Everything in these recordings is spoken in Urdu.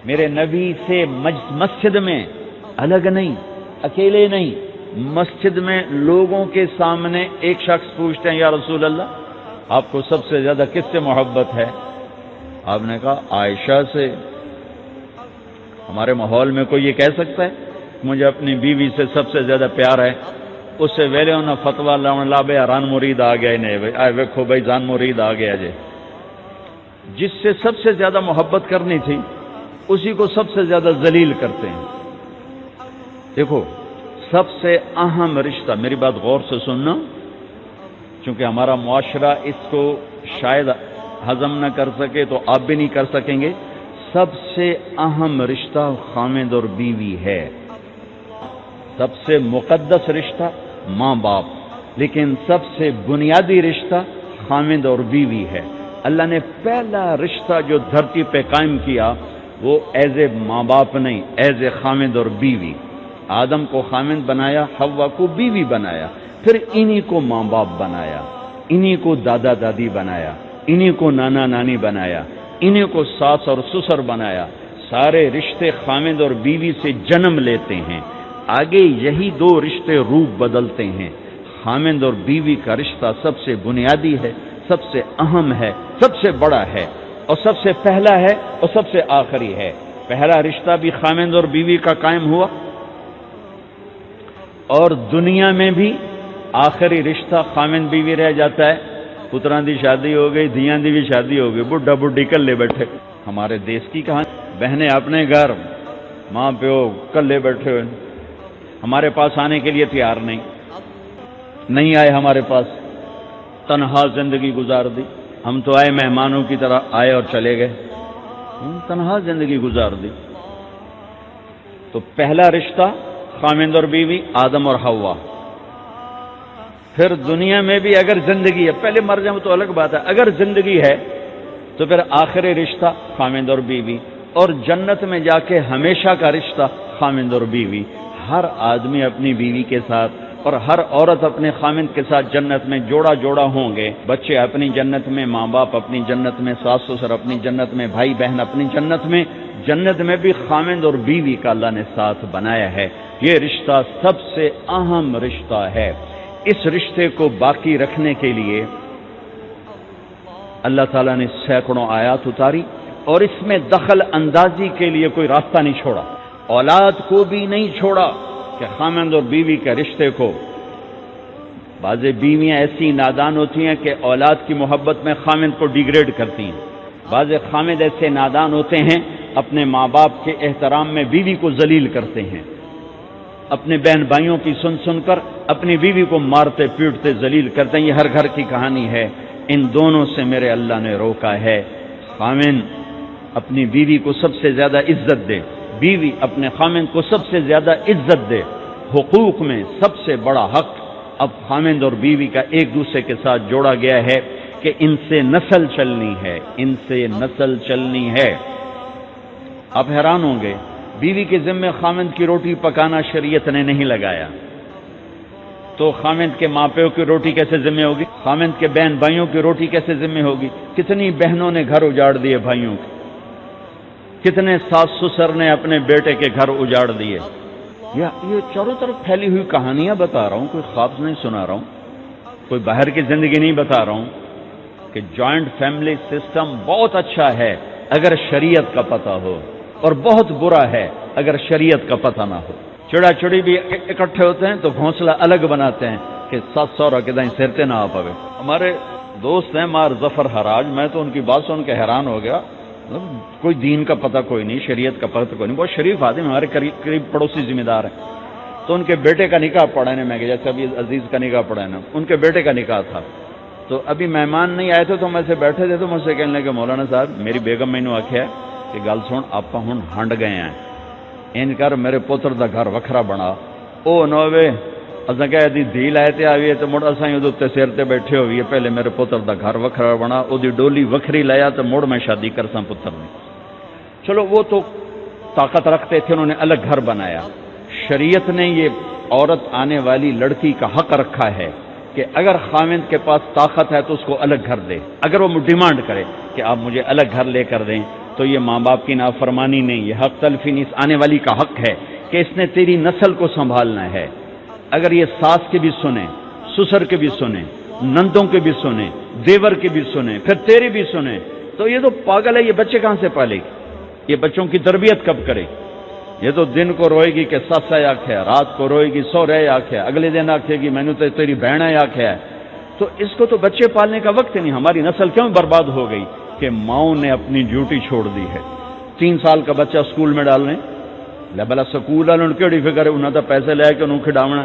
میرے نبی سے مسجد میں الگ نہیں، اکیلے نہیں، مسجد میں لوگوں کے سامنے ایک شخص پوچھتے ہیں یا رسول اللہ آپ کو سب سے زیادہ کس سے محبت ہے؟ آپ نے کہا عائشہ سے۔ ہمارے ماحول میں کوئی یہ کہہ سکتا ہے مجھے اپنی بیوی سے سب سے زیادہ پیار ہے؟ اس سے ویلے انہیں فتویٰ لا بے ران مرید آ گیا نہیں ویکھو بھائی جان مرید آ گیا جی۔ جس سے سب سے زیادہ محبت کرنی تھی اسی کو سب سے زیادہ ذلیل کرتے ہیں۔ دیکھو سب سے اہم رشتہ، میری بات غور سے سننا چونکہ ہمارا معاشرہ اس کو شاید ہضم نہ کر سکے تو آپ بھی نہیں کر سکیں گے، سب سے اہم رشتہ خامد اور بیوی ہے، سب سے مقدس رشتہ ماں باپ، لیکن سب سے بنیادی رشتہ خامد اور بیوی ہے۔ اللہ نے پہلا رشتہ جو دھرتی پہ قائم کیا وہ ایز اے ماں باپ نہیں، ایز اے خامد اور بیوی۔ آدم کو خامد بنایا، حوا کو بیوی بنایا، پھر انہی کو ماں باپ بنایا، انہی کو دادا دادی بنایا، انہی کو نانا نانی بنایا، انہی کو ساس اور سسر بنایا۔ سارے رشتے خامد اور بیوی سے جنم لیتے ہیں، آگے یہی دو رشتے روپ بدلتے ہیں۔ خامد اور بیوی کا رشتہ سب سے بنیادی ہے، سب سے اہم ہے، سب سے بڑا ہے اور سب سے پہلا ہے اور سب سے آخری ہے۔ پہلا رشتہ بھی خامد اور بیوی کا قائم ہوا اور دنیا میں بھی آخری رشتہ خامد بیوی رہ جاتا ہے۔ پتران دی شادی ہو گئی، دھیان دی بھی شادی ہو گئی، بڈھا بڈھی کلے بیٹھے۔ ہمارے دیش کی کہانی، بہنیں اپنے گھر، ماں پیو کلے بیٹھے ہوئے، ہمارے پاس آنے کے لیے تیار نہیں آئے، ہمارے پاس تنہا زندگی گزار دی۔ ہم تو آئے مہمانوں کی طرح آئے اور چلے گئے، تنہا زندگی گزار دی۔ تو پہلا رشتہ خامد اور بیوی، آدم اور حوا۔ پھر دنیا میں بھی اگر زندگی ہے، پہلے مر جاؤں تو الگ بات ہے، اگر زندگی ہے تو پھر آخری رشتہ خامد اور بیوی، اور جنت میں جا کے ہمیشہ کا رشتہ خامد اور بیوی۔ ہر آدمی اپنی بیوی کے ساتھ اور ہر عورت اپنے خامد کے ساتھ جنت میں جوڑا جوڑا ہوں گے۔ بچے اپنی جنت میں، ماں باپ اپنی جنت میں، ساس سسر اپنی جنت میں، بھائی بہن اپنی جنت میں۔ جنت میں بھی خامد اور بیوی کا اللہ نے ساتھ بنایا ہے۔ یہ رشتہ سب سے اہم رشتہ ہے۔ اس رشتے کو باقی رکھنے کے لیے اللہ تعالیٰ نے سینکڑوں آیات اتاری اور اس میں دخل اندازی کے لیے کوئی راستہ نہیں چھوڑا، اولاد کو بھی نہیں چھوڑا کہ خامد اور بیوی کے رشتے کو۔ بعض بیویاں ایسی نادان ہوتی ہیں کہ اولاد کی محبت میں خامد کو ڈیگریڈ کرتی ہیں، بعض خامد ایسے نادان ہوتے ہیں اپنے ماں باپ کے احترام میں بیوی کو ذلیل کرتے ہیں، اپنے بہن بھائیوں کی سن سن کر اپنی بیوی کو مارتے پیٹتے ذلیل کرتے ہیں۔ یہ ہر گھر کی کہانی ہے۔ ان دونوں سے میرے اللہ نے روکا ہے۔ خامد اپنی بیوی کو سب سے زیادہ عزت دے، بیوی اپنے خامد کو سب سے زیادہ عزت دے۔ حقوق میں سب سے بڑا حق اب خامد اور بیوی کا ایک دوسرے کے ساتھ جوڑا گیا ہے کہ ان سے نسل چلنی ہے، ان سے نسل چلنی ہے۔ آپ حیران ہوں گے، بیوی کے ذمے خامد کی روٹی پکانا شریعت نے نہیں لگایا، تو خامد کے ماں پیو کی روٹی کیسے ذمہ ہوگی؟ خامد کے بہن بھائیوں کی روٹی کیسے ذمہ ہوگی؟ کتنی بہنوں نے گھر اجاڑ دیے بھائیوں کے، کتنے ساس سسر نے اپنے بیٹے کے گھر اجاڑ دیے۔ یہ چاروں طرف پھیلی ہوئی کہانیاں بتا رہا ہوں، کوئی خواب نہیں سنا رہا ہوں، کوئی باہر کی زندگی نہیں بتا رہا ہوں کہ جوائنٹ فیملی سسٹم بہت اچھا ہے اگر شریعت کا پتہ ہو، اور بہت برا ہے اگر شریعت کا پتہ نہ ہو۔ چڑا چڑی بھی اکٹھے ہوتے ہیں تو گھونسلہ الگ بناتے ہیں کہ ساس سورا کے دائیں سرتے نہ آ پاوے۔ ہمارے دوست ہیں مار ظفر حراج، میں تو ان کی بات سن کے حیران ہو گیا۔ کوئی دین کا پتہ کوئی نہیں، شریعت کا پتہ کوئی نہیں، بہت شریف آدمی، ہمارے قریب پڑوسی ذمہ دار ہیں۔ تو ان کے بیٹے کا نکاح پڑھا ہے، میں کہ جیسے ابھی عزیز کا نکاح پڑھا ہے نا، ان کے بیٹے کا نکاح تھا۔ تو ابھی مہمان نہیں آئے تھے تو میں سے بیٹھے تھے، تو مجھ سے کہنے لگے مولانا صاحب میری بیگم مینوں آخیا کہ گل سن آپ ہن ہنڈ گئے ہیں، ان کر میرے پوتر دا گھر وکھرا بنا۔ او نوے اساں کہ دی دھی لائے تے آوی تے مڑ اساں اودے تے سر تے بیٹھے ہوئیے، پہلے میرے پوتر دا گھر وکھرا بنا، او دی ڈولی وکھری لایا تے مڑ میں شادی کرساں پتر دی۔ چلو وہ تو طاقت رکھتے تھے، انہوں نے الگ گھر بنایا۔ شریعت نے یہ عورت آنے والی لڑکی کا حق رکھا ہے کہ اگر خامد کے پاس طاقت ہے تو اس کو الگ گھر دے، اگر وہ ڈیمانڈ کرے کہ آپ مجھے الگ گھر لے کر دیں تو یہ ماں باپ کی نافرمانی نہیں، یہ حق تلفی نہیں، اس آنے والی کا حق ہے کہ اس نے تیری نسل کو سنبھالنا ہے۔ اگر یہ ساس کے بھی سنیں، سسر کے بھی سنیں، نندوں کے بھی سنیں، دیور کے بھی سنیں، پھر تیرے بھی سنیں، تو یہ تو پاگل ہے، یہ بچے کہاں سے پالے گی؟ یہ بچوں کی تربیت کب کرے گی؟ یہ تو دن کو روئے گی کہ سس ہے آکھے، رات کو روئے گی سو رہے آکھے، اگلے دن آکھے گی میں نے تو تیری بہن ہے آکھے ہے۔ تو اس کو تو بچے پالنے کا وقت نہیں۔ ہماری نسل کیوں برباد ہو گئی؟ کہ ماؤں نے اپنی ڈیوٹی چھوڑ دی ہے۔ 3 سال کا بچہ سکول میں ڈالنے لے بلا سکول والوں کیڑی فکر ہے، انہوں نے پیسے لے کے انہوں کھڈاونا۔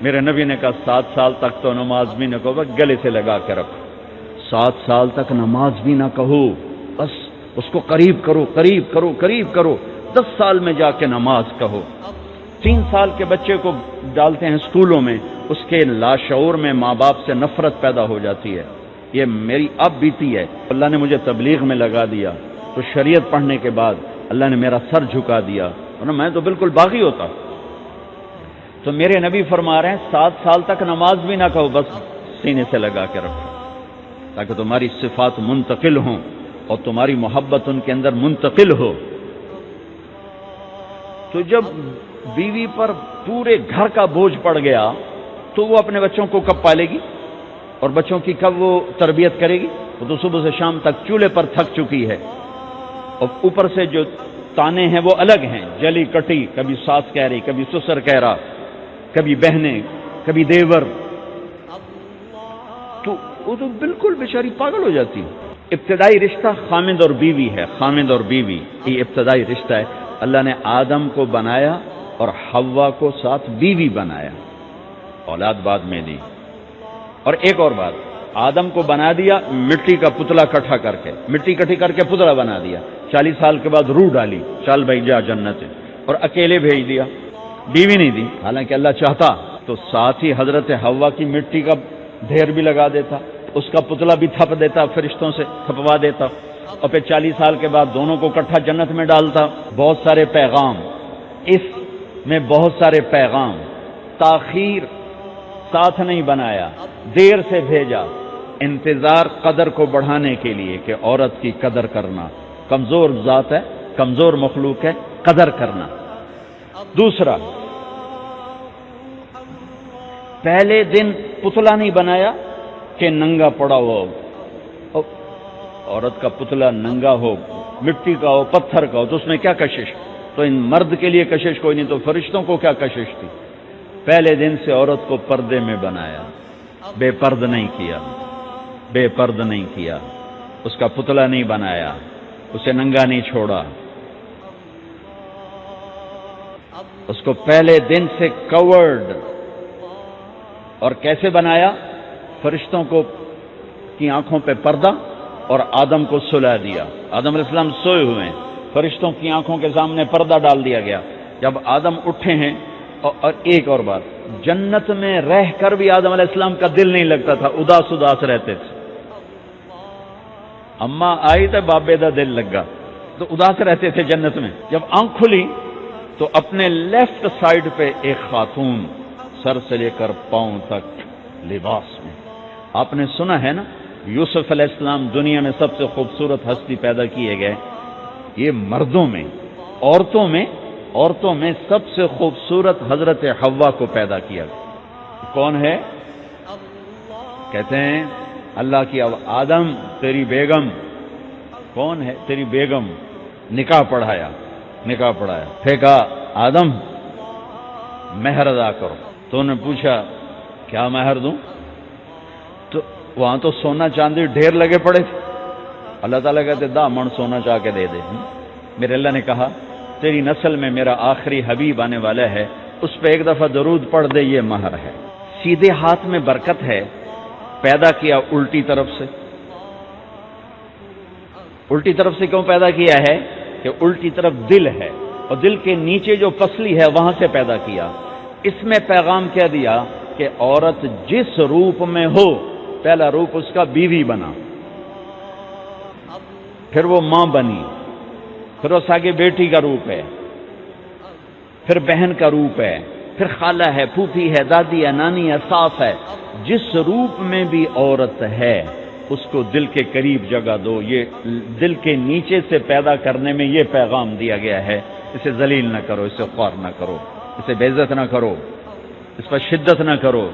میرے نبی نے کہا 7 سال تک تو نماز بھی نہ کہو، گلے سے لگا کے رکھو۔ 7 سال تک نماز بھی نہ کہو، بس اس کو قریب کرو قریب کرو قریب کرو، 10 سال میں جا کے نماز کہو۔ 3 سال کے بچے کو ڈالتے ہیں اسکولوں میں، اس کے لاشعور میں ماں باپ سے نفرت پیدا ہو جاتی ہے۔ یہ میری اب بیتی ہے، اللہ نے مجھے تبلیغ میں لگا دیا تو شریعت پڑھنے کے بعد اللہ نے میرا سر جھکا دیا، ورنہ میں تو بالکل باغی ہوتا۔ تو میرے نبی فرما رہے ہیں 7 سال تک نماز بھی نہ کہو، بس سینے سے لگا کے رکھو، تاکہ تمہاری صفات منتقل ہوں اور تمہاری محبت ان کے اندر منتقل ہو۔ تو جب بیوی پر پورے گھر کا بوجھ پڑ گیا تو وہ اپنے بچوں کو کب پالے گی اور بچوں کی کب وہ تربیت کرے گی؟ وہ تو صبح سے شام تک چولہے پر تھک چکی ہے، اور اوپر سے جو تانے ہیں وہ الگ ہیں، جلی کٹی، کبھی ساس کہہ رہی، کبھی سسر کہہ رہا، کبھی بہنیں، کبھی دیور، تو وہ تو بالکل بیچاری پاگل ہو جاتی ہے۔ ابتدائی رشتہ خامند اور بیوی ہے، خامند اور بیوی یہ ابتدائی رشتہ ہے۔ اللہ نے آدم کو بنایا اور حوا کو ساتھ بیوی بنایا، اولاد بعد میں دی۔ اور ایک اور بات، آدم کو بنا دیا مٹی کا پتلا کٹھا کر کے، مٹی کٹھی کر کے پتلا بنا دیا، 40 سال کے بعد روح ڈالی، چل بھائی جا جنت، اور اکیلے بھیج دیا، بیوی نہیں دی۔ حالانکہ اللہ چاہتا تو ساتھ ہی حضرت حوا کی مٹی کا ڈھیر بھی لگا دیتا، اس کا پتلا بھی تھپ دیتا، فرشتوں سے تھپوا دیتا، اور پھر 40 سال کے بعد دونوں کو کٹھا جنت میں ڈالتا۔ بہت سارے پیغام، اس میں بہت سارے پیغام، تاخیر ساتھ نہیں بنایا، دیر سے بھیجا، انتظار قدر کو بڑھانے کے لیے کہ عورت کی قدر کرنا، کمزور ذات ہے، کمزور مخلوق ہے، قدر کرنا۔ دوسرا، پہلے دن پتلا نہیں بنایا کہ ننگا پڑا ہو، عورت کا پتلا ننگا ہو، مٹی کا ہو، پتھر کا ہو، تو اس میں کیا کشش؟ تو ان مرد کے لیے کشش کوئی نہیں، تو فرشتوں کو کیا کشش تھی؟ پہلے دن سے عورت کو پردے میں بنایا، بے پرد نہیں کیا، بے پرد نہیں کیا، اس کا پتلا نہیں بنایا، اسے ننگا نہیں چھوڑا، اس کو پہلے دن سے کورڈ۔ اور کیسے بنایا؟ فرشتوں کو کی آنکھوں پہ پردہ اور آدم کو سلا دیا۔ آدم علیہ السلام سوئے ہوئے ہیں، فرشتوں کی آنکھوں کے سامنے پردہ ڈال دیا گیا۔ جب آدم اٹھے ہیں، اور ایک اور بات، جنت میں رہ کر بھی آدم علیہ السلام کا دل نہیں لگتا تھا، اداس اداس رہتے تھے۔ اماں آئی تو بابے دا دل لگا، تو اداس رہتے تھے جنت میں۔ جب آنکھ کھلی تو اپنے لیفٹ سائیڈ پہ ایک خاتون، سر سے لے کر پاؤں تک لباس میں۔ آپ نے سنا ہے نا، یوسف علیہ السلام دنیا میں سب سے خوبصورت ہستی پیدا کیے گئے، یہ مردوں میں، عورتوں میں سب سے خوبصورت حضرت حوا کو پیدا کیا گیا۔ کون ہے؟ کہتے ہیں اللہ کی آدم تیری بیگم۔ کون ہے تیری بیگم؟ نکاح پڑھایا، پھر کہا آدم مہر ادا کرو۔ تو انہوں نے پوچھا کیا مہر دوں؟ تو وہاں تو سونا چاندی ڈھیر لگے پڑے تھے۔ اللہ تعالیٰ کہتے 10 من سونا چاہ کے دے دے۔ میرے اللہ نے کہا تیری نسل میں میرا آخری حبیب آنے والا ہے، اس پہ ایک دفعہ درود پڑھ دے، یہ مہر ہے۔ سیدھے ہاتھ میں برکت ہے، پیدا کیا الٹی طرف سے۔ الٹی طرف سے کیوں پیدا کیا ہے؟ کہ الٹی طرف دل ہے، اور دل کے نیچے جو پسلی ہے وہاں سے پیدا کیا۔ اس میں پیغام کیا دیا کہ عورت جس روپ میں ہو، پہلا روپ اس کا بیوی بنا، پھر وہ ماں بنی، پھر اس آگے بیٹی کا روپ ہے، پھر بہن کا روپ ہے، پھر خالہ ہے، پھوپھی ہے، دادی ہے، نانی ہے، ساس ہے۔ جس روپ میں بھی عورت ہے، اس کو دل کے قریب جگہ دو. یہ دل کے نیچے سے پیدا کرنے میں یہ پیغام دیا گیا ہے. اسے ذلیل نہ کرو، اسے خوار نہ کرو، اسے بے عزت نہ کرو، اس پر شدت نہ کرو.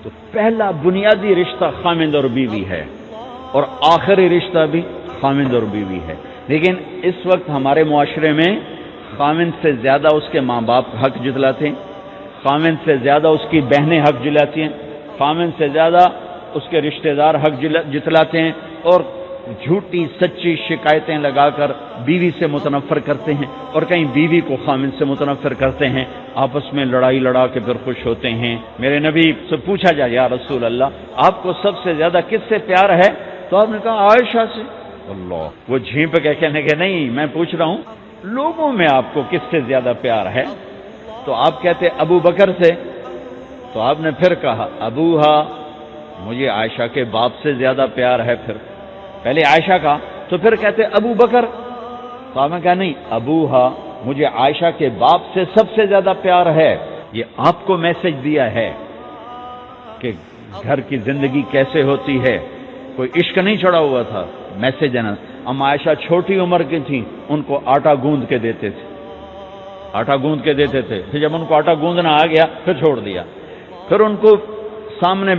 تو پہلا بنیادی رشتہ خامند اور بیوی ہے، اور آخری رشتہ بھی خامند اور بیوی ہے. لیکن اس وقت ہمارے معاشرے میں خامند سے زیادہ اس کے ماں باپ حق جتلاتے ہیں، خامند سے زیادہ اس کی بہنیں حق جلاتی ہیں، خامند سے زیادہ اس کے رشتہ دار حق جتلاتے ہیں، اور جھوٹی سچی شکایتیں لگا کر بیوی سے متنفر کرتے ہیں، اور کہیں بیوی کو خامند سے متنفر کرتے ہیں. آپس میں لڑائی لڑا کے پھر خوش ہوتے ہیں. میرے نبی سے پوچھا جائے یا رسول اللہ آپ کو سب سے زیادہ کس سے پیار ہے؟ تو آپ نے کہا عائشہ سے. اللہ، وہ جھینپ کے کہنے کے نہیں، میں پوچھ رہا ہوں لوگوں میں آپ کو کس سے زیادہ پیار ہے؟ تو آپ کہتے ابو بکر سے. تو آپ نے پھر کہا ابوہا، مجھے عائشہ کے باپ سے زیادہ پیار ہے. پھر پہلے عائشہ کا، تو پھر کہتے ابو بکر. تو آپ نے کہا نہیں، ابوہا، مجھے عائشہ کے باپ سے سب سے زیادہ پیار ہے. یہ آپ کو میسج دیا ہے کہ گھر کی زندگی کیسے ہوتی ہے. کوئی عشق نہیں چڑھا ہوا تھا، میسج ہے نا. ہم عائشہ چھوٹی عمر کی تھیں، ان کو آٹا گوندھ کے دیتے تھے، آٹا گوندھ کے دیتے تھے. پھر جب ان کو آٹا گوندھنا آ گیا پھر چھوڑ دیا. پھر ان کو سامنے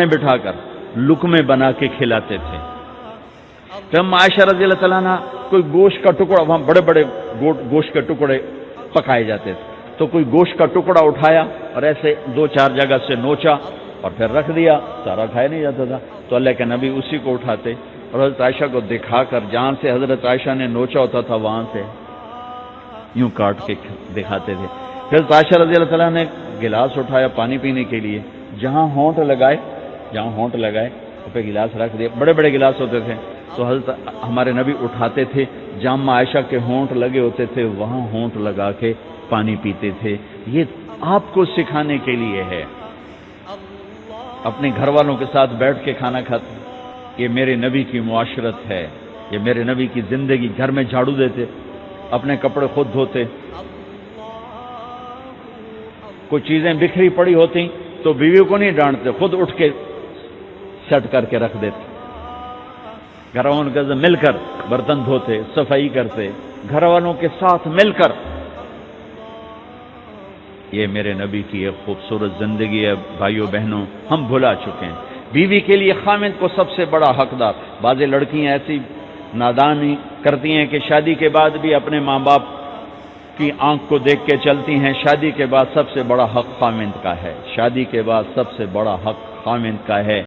بٹھا کر لقمے بنا کے کھلاتے تھے. پھر ہم عائشہ رضی اللہ تعالیٰ عنہ کوئی گوشت کا ٹکڑا، وہاں بڑے بڑے گوشت کے ٹکڑے پکائے جاتے تھے، تو کوئی گوشت کا ٹکڑا اٹھایا اور ایسے 2-4 جگہ سے نوچا اور پھر رکھ دیا. سارا کھایا نہیں جاتا تھا، تو اللہ کے نبی اسی کو اٹھاتے اور حضرت عائشہ کو دکھا کر جہاں سے حضرت عائشہ نے نوچا ہوتا تھا وہاں سے یوں کاٹ کے دکھاتے تھے. پھر عائشہ رضی اللہ تعالیٰ نے گلاس اٹھایا پانی پینے کے لیے، جہاں ہونٹ لگائے پہ گلاس رکھ دیا. بڑے بڑے گلاس ہوتے تھے، تو حضرت ہمارے نبی اٹھاتے تھے، جہاں عائشہ کے ہونٹ لگے ہوتے تھے وہاں ہونٹ لگا کے پانی پیتے تھے. یہ آپ کو سکھانے کے لیے ہے. اپنے گھر والوں کے ساتھ بیٹھ کے کھانا کھاتے، یہ میرے نبی کی معاشرت ہے، یہ میرے نبی کی زندگی. گھر میں جھاڑو دیتے، اپنے کپڑے خود دھوتے، کوئی چیزیں بکھری پڑی ہوتی تو بیوی کو نہیں ڈانٹتے، خود اٹھ کے سیٹ کر کے رکھ دیتے. گھر والوں کے ساتھ مل کر برتن دھوتے، صفائی کرتے، گھر والوں کے ساتھ مل کر. یہ میرے نبی کی ایک خوبصورت زندگی ہے. بھائیوں بہنوں، ہم بھلا چکے ہیں بیوی کے لیے خامند کو سب سے بڑا حقدار. بعض لڑکیاں ایسی نادانی کرتی ہیں کہ شادی کے بعد بھی اپنے ماں باپ کی آنکھ کو دیکھ کے چلتی ہیں. شادی کے بعد سب سے بڑا حق خامند کا ہے، شادی کے بعد سب سے بڑا حق خامند کا ہے.